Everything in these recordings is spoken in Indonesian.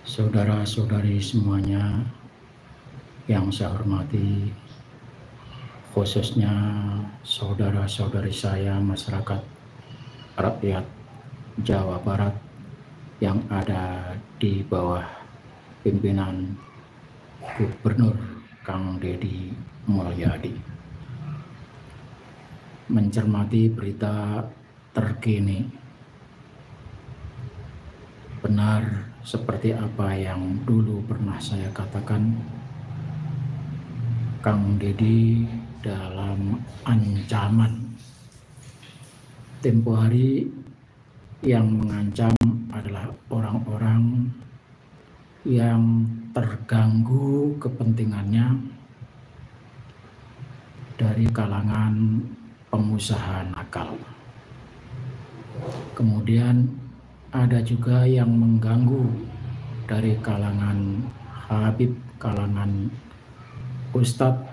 Saudara-saudari semuanya yang saya hormati, khususnya saudara-saudari saya masyarakat rakyat Jawa Barat yang ada di bawah pimpinan Gubernur Kang Deddy Mulyadi. Mencermati berita terkini, benar seperti apa yang dulu pernah saya katakan, Kang Deddy dalam ancaman. Tempo hari yang mengancam adalah orang-orang yang terganggu kepentingannya dari kalangan pengusaha nakal. Kemudian ada juga yang mengganggu dari kalangan habib, kalangan ustadz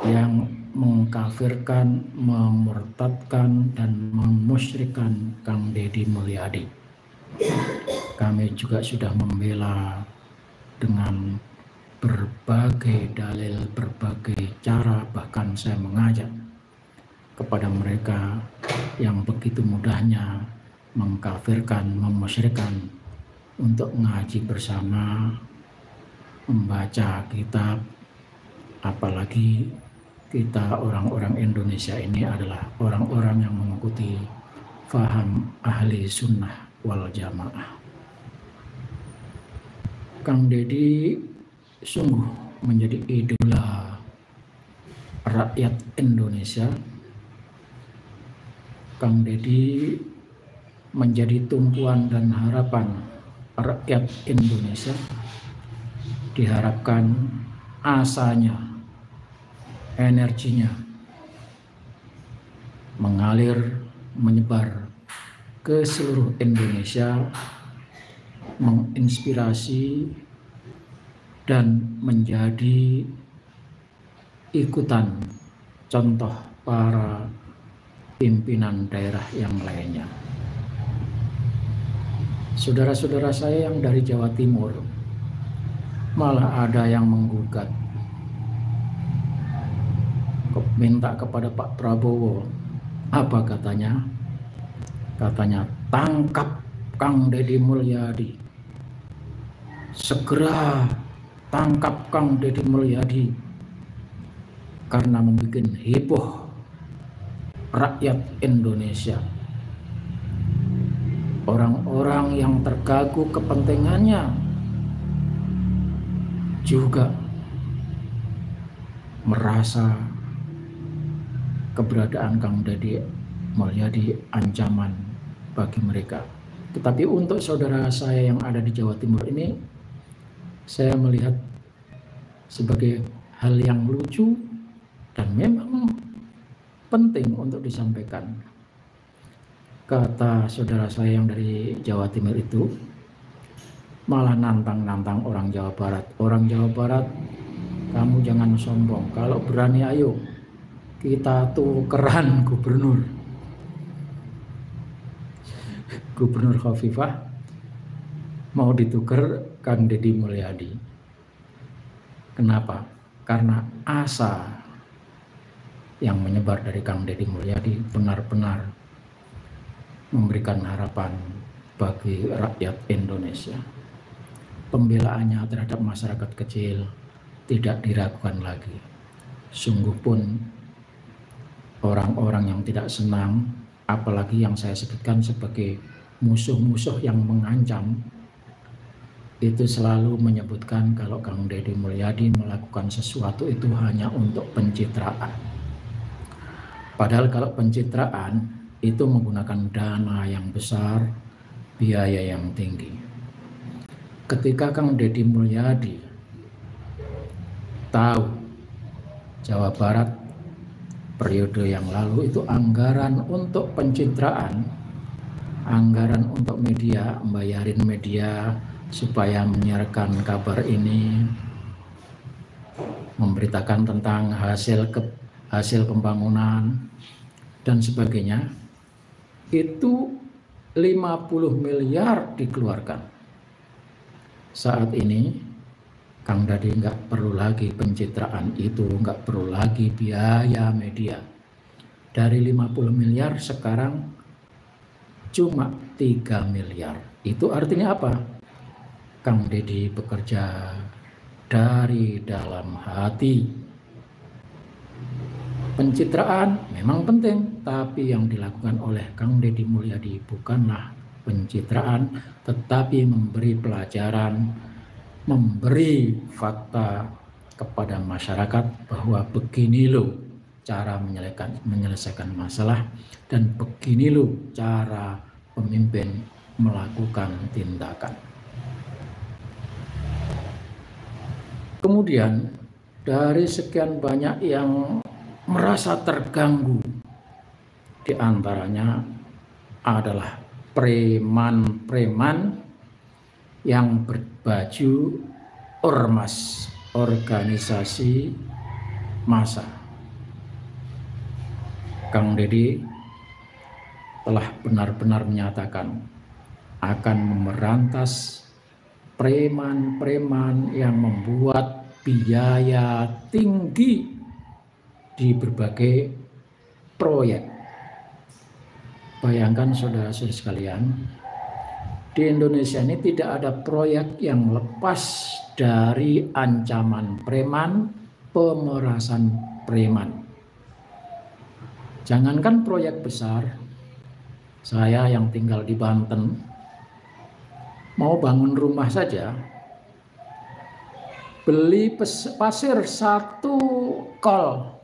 yang mengkafirkan, memurtadkan, dan memusyrikkan Kang Deddy Mulyadi. Kami juga sudah membela dengan berbagai dalil, berbagai cara, bahkan saya mengajak kepada mereka yang begitu mudahnya mengkafirkan, memusyrikkan untuk ngaji bersama, membaca kitab. Apalagi kita orang-orang Indonesia ini adalah orang-orang yang mengikuti faham ahli sunnah wal jamaah. Kang Deddy sungguh menjadi idola rakyat Indonesia. Kang Deddy menjadi tumpuan dan harapan rakyat Indonesia. Diharapkan asanya, energinya mengalir, menyebar ke seluruh Indonesia, menginspirasi dan menjadi ikutan contoh para pimpinan daerah yang lainnya. Saudara-saudara saya yang dari Jawa Timur, malah ada yang menggugat, minta kepada Pak Prabowo. Apa katanya? Katanya, tangkap Kang Deddy Mulyadi. Segera tangkap Kang Deddy Mulyadi karena membuat heboh rakyat Indonesia. Orang-orang yang terganggu kepentingannya juga merasa keberadaan Kang Deddy Mulyadi ancaman bagi mereka. Tetapi untuk saudara saya yang ada di Jawa Timur ini, saya melihat sebagai hal yang lucu dan memang penting untuk disampaikan. Kata saudara saya yang dari Jawa Timur itu, malah nantang-nantang orang Jawa Barat. Orang Jawa Barat, kamu jangan sombong. Kalau berani ayo kita tukeran gubernur. Gubernur Khofifah mau ditukar Kang Deddy Mulyadi. Kenapa? Karena asa yang menyebar dari Kang Deddy Mulyadi benar-benar memberikan harapan bagi rakyat Indonesia. Pembelaannya terhadap masyarakat kecil tidak diragukan lagi. Sungguh pun orang-orang yang tidak senang, apalagi yang saya sebutkan sebagai musuh-musuh yang mengancam, itu selalu menyebutkan kalau Kang Deddy Mulyadi melakukan sesuatu itu hanya untuk pencitraan. Padahal kalau pencitraan itu menggunakan dana yang besar, biaya yang tinggi. Ketika Kang Deddy Mulyadi tahu Jawa Barat periode yang lalu itu anggaran untuk pencitraan, anggaran untuk media, membayarin media supaya menyiarkan kabar ini, memberitakan tentang hasil pembangunan dan sebagainya, itu 50 miliar dikeluarkan. Saat ini Kang Dadi nggak perlu lagi pencitraan itu, nggak perlu lagi biaya media. Dari 50 miliar sekarang cuma 3 miliar. Itu artinya apa? Kang Deddy bekerja dari dalam hati. Pencitraan memang penting, tapi yang dilakukan oleh Kang Deddy Mulyadi bukanlah pencitraan, tetapi memberi pelajaran, memberi fakta kepada masyarakat bahwa begini loh cara menyelesaikan masalah, dan begini loh cara pemimpin melakukan tindakan. Kemudian dari sekian banyak yang merasa terganggu, di antaranya adalah preman-preman yang berbaju ormas, organisasi massa. Kang Deddy telah benar-benar menyatakan akan memberantas preman-preman yang membuat biaya tinggi di berbagai proyek. Bayangkan saudara-saudara sekalian, di Indonesia ini tidak ada proyek yang lepas dari ancaman preman, pemerasan preman. Jangankan proyek besar, saya yang tinggal di Banten, mau bangun rumah saja, beli pasir satu kol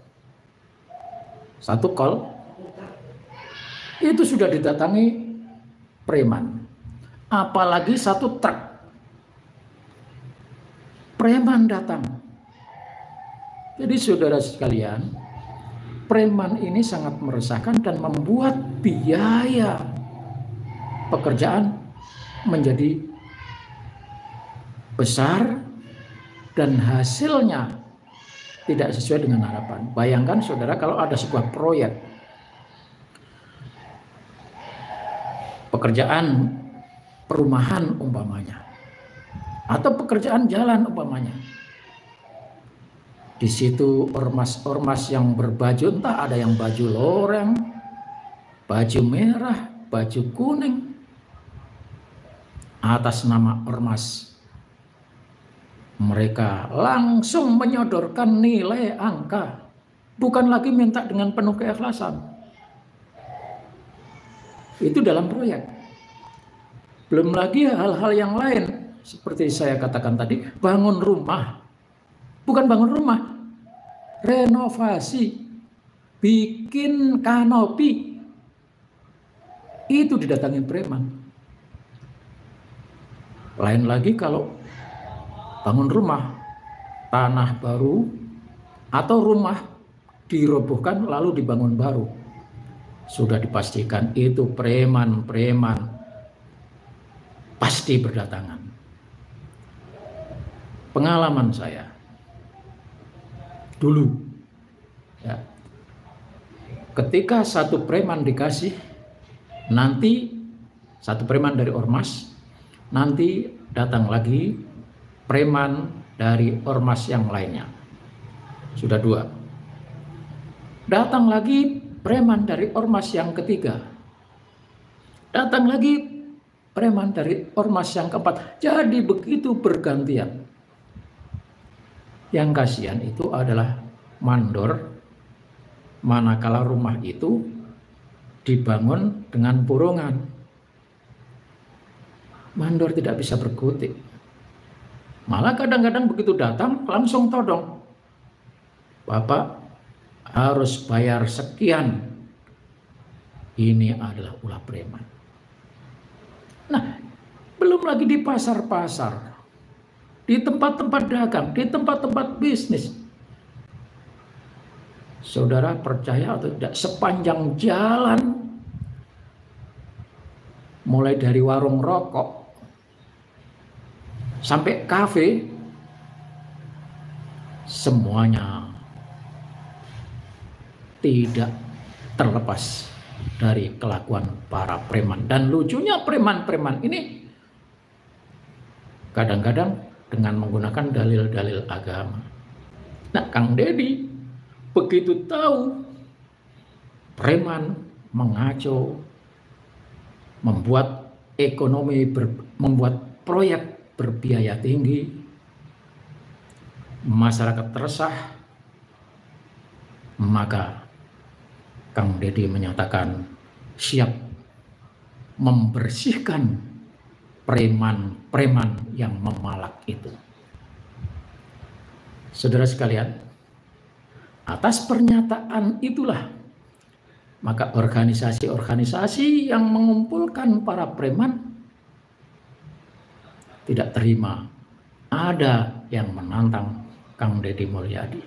itu sudah didatangi preman. Apalagi satu truk preman datang. Jadi saudara sekalian, preman ini sangat meresahkan dan membuat biaya pekerjaan menjadi besar dan hasilnya tidak sesuai dengan harapan. Bayangkan saudara, kalau ada sebuah proyek pekerjaan perumahan umpamanya, atau pekerjaan jalan umpamanya, di situ ormas-ormas yang berbaju, entah ada yang baju loreng, baju merah, baju kuning, atas nama ormas, mereka langsung menyodorkan nilai angka, bukan lagi minta dengan penuh keikhlasan. Itu dalam proyek. Belum lagi hal-hal yang lain, seperti saya katakan tadi, bangun rumah. Bukan bangun rumah, renovasi, bikin kanopi, itu didatangi preman. Lain lagi kalau bangun rumah, tanah baru, atau rumah dirobohkan lalu dibangun baru, sudah dipastikan itu preman-preman pasti berdatangan. Pengalaman saya dulu, ya, ketika satu preman dikasih, nanti satu preman dari ormas, nanti datang lagi preman dari ormas yang lainnya. Sudah 2. Datang lagi preman dari ormas yang ketiga. Datang lagi preman dari ormas yang keempat. Jadi begitu bergantian. Yang kasihan itu adalah mandor, manakala rumah itu dibangun dengan borongan. Mandor tidak bisa berkutik. Malah kadang-kadang begitu datang langsung todong. Bapak harus bayar sekian. Ini adalah ulah preman. Nah, belum lagi di pasar-pasar, di tempat-tempat dagang, di tempat-tempat bisnis. Saudara percaya atau tidak, sepanjang jalan, mulai dari warung rokok sampai kafe, semuanya tidak terlepas dari kelakuan para preman. Dan lucunya preman-preman ini kadang-kadang dengan menggunakan dalil-dalil agama. Nah, Kang Deddy begitu tahu preman mengaco, membuat ekonomi, membuat proyek berbiaya tinggi, masyarakat resah, maka Kang Deddy menyatakan siap membersihkan preman-preman yang memalak itu. Saudara sekalian, atas pernyataan itulah maka organisasi-organisasi yang mengumpulkan para preman tidak terima ada yang menantang Kang Deddy Mulyadi.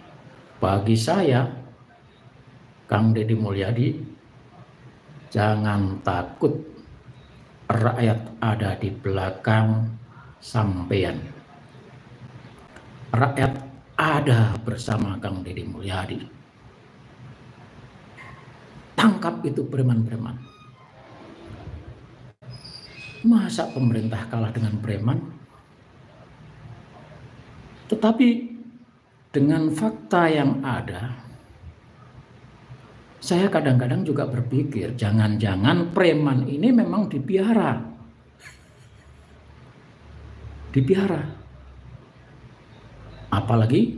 Bagi saya, Kang Deddy Mulyadi, jangan takut, rakyat ada di belakang sampean. Rakyat ada bersama Kang Deddy Mulyadi. Tangkap itu preman-preman. Masa pemerintah kalah dengan preman? Tetapi dengan fakta yang ada, saya kadang-kadang juga berpikir, jangan-jangan preman ini memang dipiara. Apalagi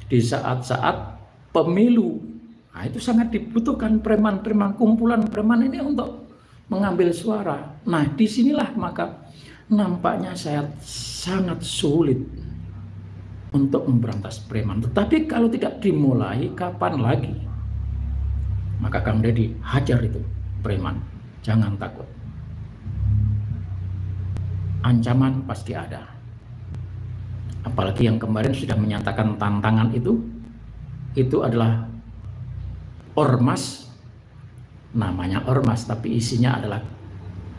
di saat-saat pemilu. Nah, itu sangat dibutuhkan preman-preman, kumpulan preman ini untuk mengambil suara. Nah, disinilah maka nampaknya saya sangat sulit untuk memberantas preman. Tetapi kalau tidak dimulai, kapan lagi? Maka Kang Deddy hajar itu preman, jangan takut. Ancaman pasti ada. Apalagi yang kemarin sudah menyatakan tantangan itu adalah ormas, namanya ormas, tapi isinya adalah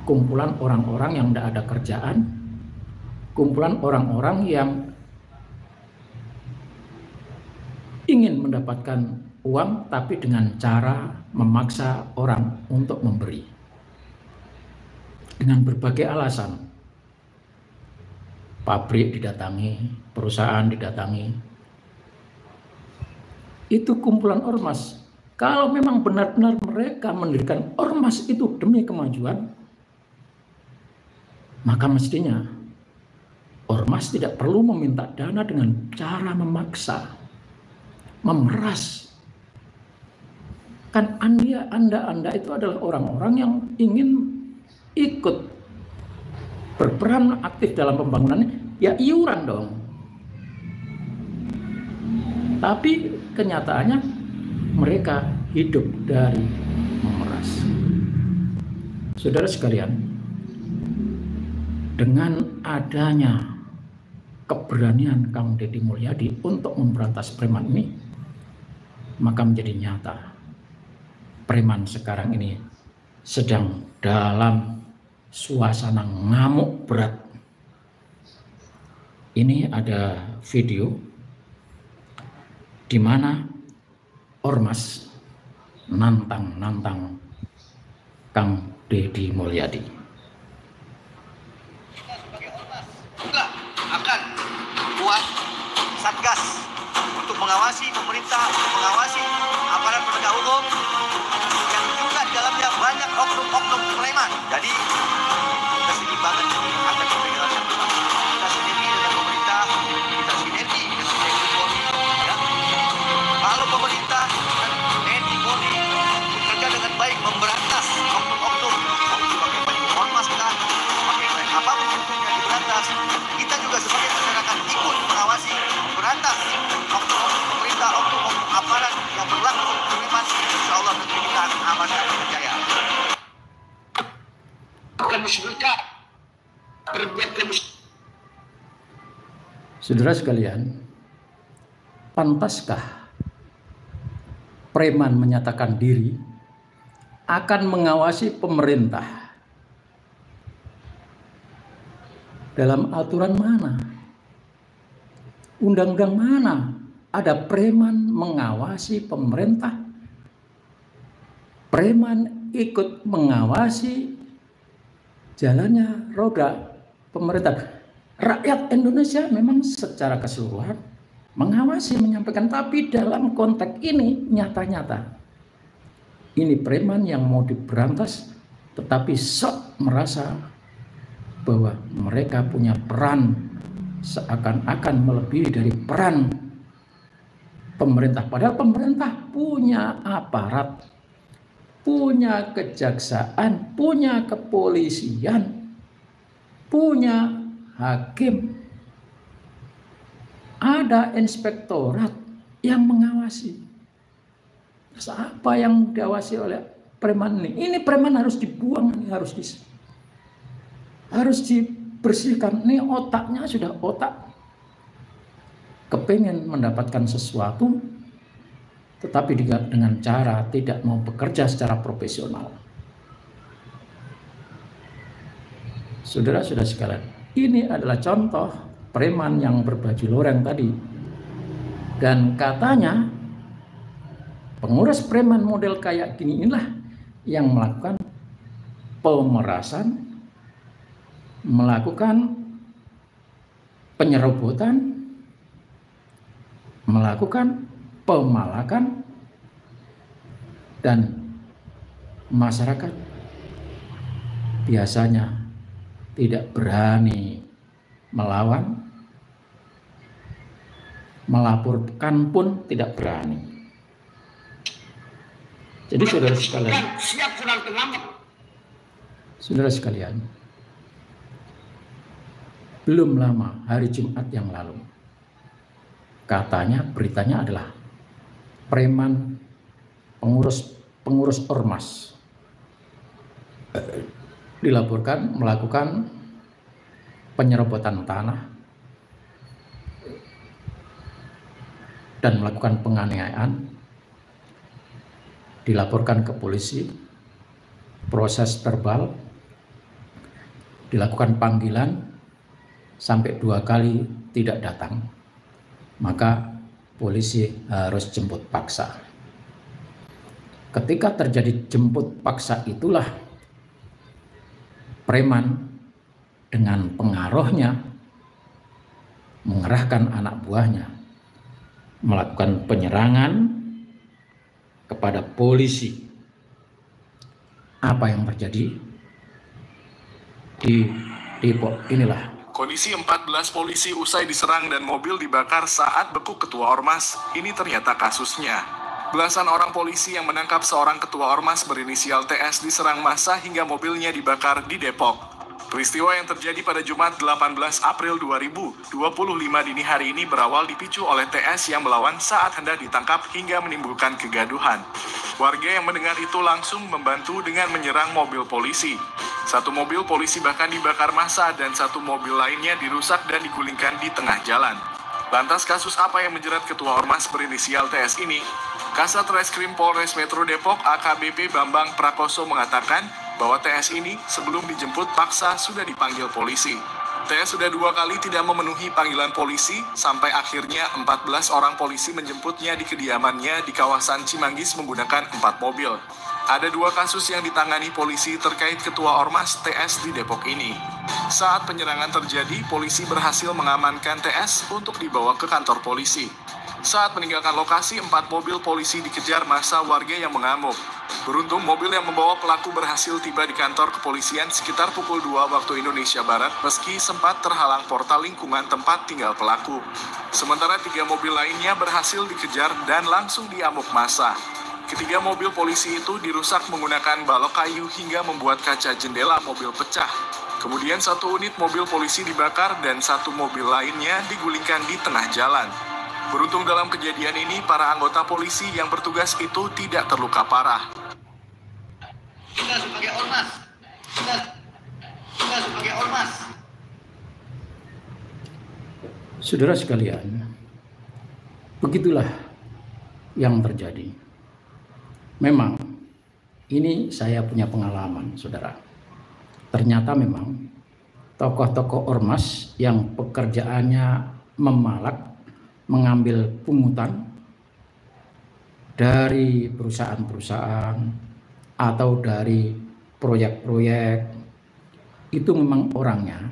kumpulan orang-orang yang tidak ada kerjaan, kumpulan orang-orang yang ingin mendapatkan uang tapi dengan cara memaksa orang untuk memberi dengan berbagai alasan. Pabrik didatangi, perusahaan didatangi, itu kumpulan ormas. Kalau memang benar-benar mereka mendirikan ormas itu demi kemajuan, maka mestinya ormas tidak perlu meminta dana dengan cara memaksa, memeras. Kan Anda itu adalah orang-orang yang ingin ikut berperan aktif dalam pembangunan, ya iuran dong. Tapi kenyataannya mereka hidup dari memeras. Saudara sekalian, dengan adanya keberanian Kang Deddy Mulyadi untuk memberantas preman ini, maka menjadi nyata preman sekarang ini sedang dalam suasana ngamuk berat. Ini ada video di mana ormas nantang Kang Deddy Mulyadi. Kita sebagai ormas juga akan buat satgas untuk mengawasi pemerintah, mengawasi aparat penegak hukum yang juga di dalamnya banyak oknum-oknum preman. Jadi keseimbangan ini akan dijelaskan bersama. Kita sinergi dengan pemerintah, kita sinergi dengan TNI Polri. Ya. Kalau pemerintah dan TNI Polri bekerja dengan baik memberantas oknum-oknum, pakai baju ormas kah, pakai apapun yang diberantas, kita juga sebagai masyarakat ikut mengawasi, memberantas oknum-oknum pemerintah, oknum-oknum aparat yang berlaku preman. Insya Allah nanti kita akan aman dan percaya. Saudara sekalian, pantaskah preman menyatakan diri akan mengawasi pemerintah? Dalam aturan mana? Undang-undang mana ada preman mengawasi pemerintah? Preman ikut mengawasi jalannya roda pemerintah. Rakyat Indonesia memang secara keseluruhan mengawasi, menyampaikan, tapi dalam konteks ini nyata-nyata ini preman yang mau diberantas, tetapi sok merasa bahwa mereka punya peran seakan-akan melebihi dari peran pemerintah. Padahal pemerintah punya aparat, punya kejaksaan, punya kepolisian, punya hakim, ada inspektorat yang mengawasi. Apa yang diawasi oleh preman ini? Ini preman harus dibuang, ini harus dibersihkan. Ini otaknya sudah otak kepengen mendapatkan sesuatu, tetapi dengan cara tidak mau bekerja secara profesional. Saudara-saudara sekalian, ini adalah contoh preman yang berbaju loreng tadi. Dan katanya pengurus preman model kayak gini inilah yang melakukan pemerasan, melakukan penyerobotan, melakukan pemalakan, dan masyarakat biasanya tidak berani melawan, melaporkan pun tidak berani. Jadi saudara sekalian, belum lama hari Jumat yang lalu, katanya beritanya adalah preman pengurus ormas dilaporkan melakukan penyerobotan tanah dan melakukan penganiayaan, dilaporkan ke polisi, proses verbal, dilakukan panggilan sampai 2 kali tidak datang, maka polisi harus jemput paksa. Ketika terjadi jemput paksa itulah preman dengan pengaruhnya mengerahkan anak buahnya melakukan penyerangan kepada polisi. Apa yang terjadi di Depok inilah kondisi 14 polisi usai diserang dan mobil dibakar saat bekuk ketua ormas. Ini ternyata kasusnya. Belasan orang polisi yang menangkap seorang ketua ormas berinisial TS diserang massa hingga mobilnya dibakar di Depok. Peristiwa yang terjadi pada Jumat 18 April 2025 dini hari ini berawal dipicu oleh TS yang melawan saat hendak ditangkap hingga menimbulkan kegaduhan. Warga yang mendengar itu langsung membantu dengan menyerang mobil polisi. Satu mobil polisi bahkan dibakar massa dan satu mobil lainnya dirusak dan digulingkan di tengah jalan. Lantas kasus apa yang menjerat ketua ormas berinisial TS ini? Kasat Reskrim Polres Metro Depok AKBP Bambang Prakoso mengatakan bahwa TS ini sebelum dijemput paksa sudah dipanggil polisi. TS sudah 2 kali tidak memenuhi panggilan polisi, sampai akhirnya 14 orang polisi menjemputnya di kediamannya di kawasan Cimanggis menggunakan 4 mobil. Ada 2 kasus yang ditangani polisi terkait ketua ormas TS di Depok ini. Saat penyerangan terjadi, polisi berhasil mengamankan TS untuk dibawa ke kantor polisi. Saat meninggalkan lokasi, 4 mobil polisi dikejar massa warga yang mengamuk. Beruntung mobil yang membawa pelaku berhasil tiba di kantor kepolisian sekitar pukul 2 waktu Indonesia Barat meski sempat terhalang portal lingkungan tempat tinggal pelaku. Sementara 3 mobil lainnya berhasil dikejar dan langsung diamuk massa. Ketiga mobil polisi itu dirusak menggunakan balok kayu hingga membuat kaca jendela mobil pecah. Kemudian 1 unit mobil polisi dibakar dan 1 mobil lainnya digulingkan di tengah jalan. Beruntung dalam kejadian ini para anggota polisi yang bertugas itu tidak terluka parah. Kita sebagai ormas, kita sebagai ormas. Saudara sekalian, begitulah yang terjadi. Memang ini saya punya pengalaman, saudara. Ternyata memang tokoh-tokoh ormas yang pekerjaannya memalak, mengambil pungutan dari perusahaan-perusahaan atau dari proyek-proyek, itu memang orangnya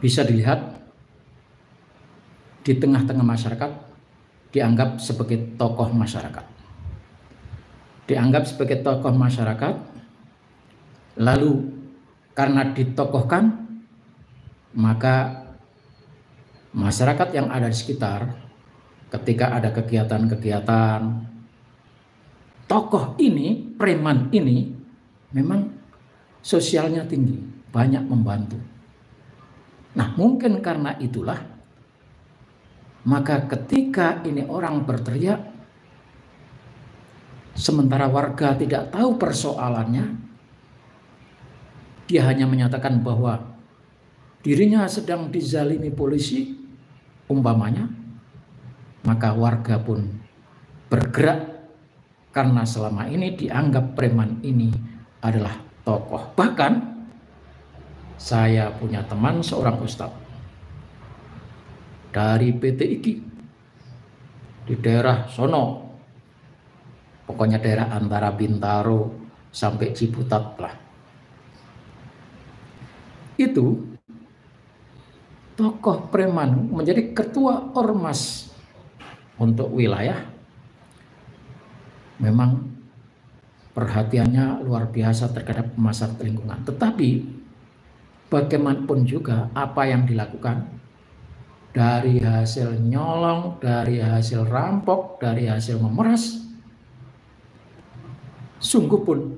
bisa dilihat di tengah-tengah masyarakat dianggap sebagai tokoh masyarakat. Dianggap sebagai tokoh masyarakat, lalu karena ditokohkan, maka masyarakat yang ada di sekitar ketika ada kegiatan-kegiatan, tokoh ini, preman ini memang sosialnya tinggi, banyak membantu. Nah, mungkin karena itulah, maka ketika ini orang berteriak, sementara warga tidak tahu persoalannya, dia hanya menyatakan bahwa dirinya sedang dizalimi polisi, umpamanya, maka warga pun bergerak karena selama ini dianggap preman ini adalah tokoh. Bahkan saya punya teman seorang ustadz dari PT IKI di daerah sono, pokoknya daerah antara Bintaro sampai Ciputat lah. Itu tokoh preman menjadi ketua ormas untuk wilayah. Memang perhatiannya luar biasa terhadap masalah lingkungan. Tetapi bagaimanapun juga apa yang dilakukan, dari hasil nyolong, dari hasil rampok, dari hasil memeras, sungguh pun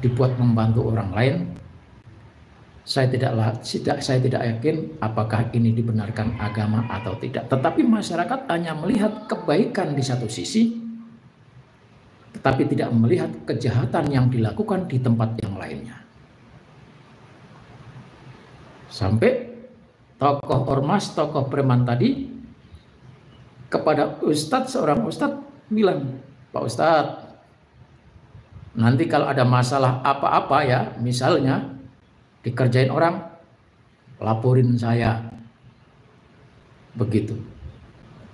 dibuat membantu orang lain. Saya tidak yakin apakah ini dibenarkan agama atau tidak. Tetapi masyarakat hanya melihat kebaikan di satu sisi, tetapi tidak melihat kejahatan yang dilakukan di tempat yang lainnya. Sampai tokoh ormas, tokoh preman tadi kepada ustadz, seorang ustadz bilang, Pak Ustadz, nanti kalau ada masalah apa-apa ya, misalnya dikerjain orang, laporin saya. Begitu.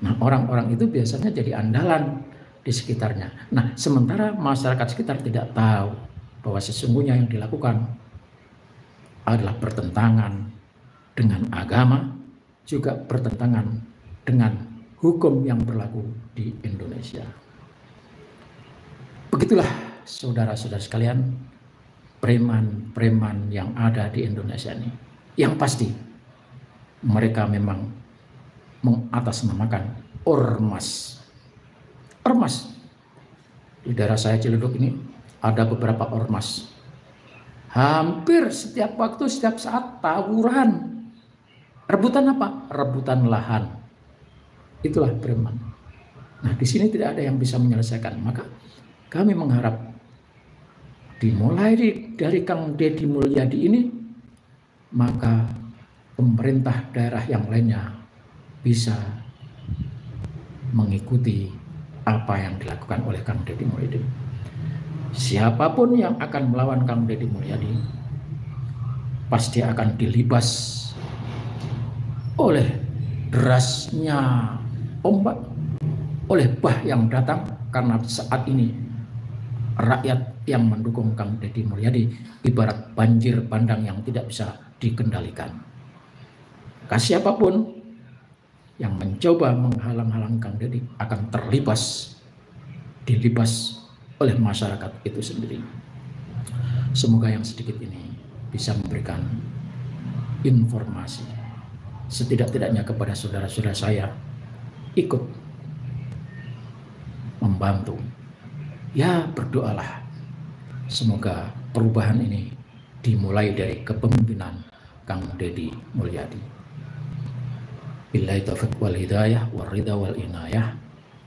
Nah, orang-orang itu biasanya jadi andalan di sekitarnya. Nah, sementara masyarakat sekitar tidak tahu bahwa sesungguhnya yang dilakukan adalah bertentangan dengan agama, juga bertentangan dengan hukum yang berlaku di Indonesia. Begitulah saudara-saudara sekalian, preman-preman yang ada di Indonesia ini. Yang pasti mereka memang mengatasnamakan ormas. Ormas. Di daerah saya Ciledug ini ada beberapa ormas. Hampir setiap waktu, setiap saat tawuran. Rebutan apa? Rebutan lahan. Itulah preman. Nah, di sini tidak ada yang bisa menyelesaikan. Maka kami mengharap dimulai dari Kang Deddy Mulyadi ini, maka pemerintah daerah yang lainnya bisa mengikuti apa yang dilakukan oleh Kang Deddy Mulyadi. Siapapun yang akan melawan Kang Deddy Mulyadi pasti akan dilibas oleh derasnya ombak, oleh bah yang datang, karena saat ini rakyat yang mendukung Kang Deddy Mulyadi ibarat banjir bandang yang tidak bisa dikendalikan. Maka siapapun yang mencoba menghalang-halang Kang Deddy akan dilibas oleh masyarakat itu sendiri. Semoga yang sedikit ini bisa memberikan informasi, setidak-tidaknya kepada saudara-saudara saya, ikut membantu. Ya, berdoalah. Semoga perubahan ini dimulai dari kepemimpinan Kang Deddy Mulyadi. Billahi taufiq wal hidayah wal ridha wal inayah.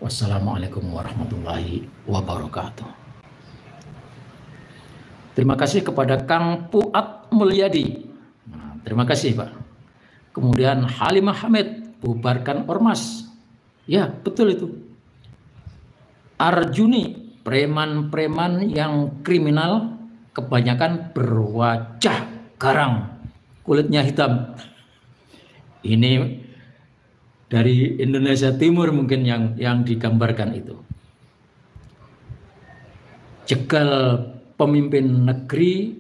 Wassalamualaikum warahmatullahi wabarakatuh. Terima kasih kepada Kang Puat Mulyadi. Nah, terima kasih Pak. Kemudian Halimah Hamid, bubarkan ormas. Ya, betul itu. Arjuni, preman-preman yang kriminal kebanyakan berwajah garang, kulitnya hitam. Ini dari Indonesia Timur mungkin yang digambarkan itu. Jegal pemimpin negeri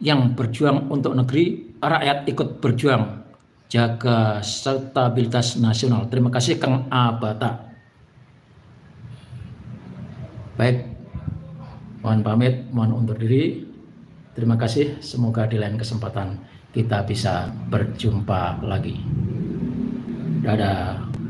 yang berjuang untuk negeri rakyat ikut berjuang jaga stabilitas nasional. Terima kasih Kang Abata. Baik, mohon pamit, mohon undur diri. Terima kasih, semoga di lain kesempatan kita bisa berjumpa lagi. Dadah.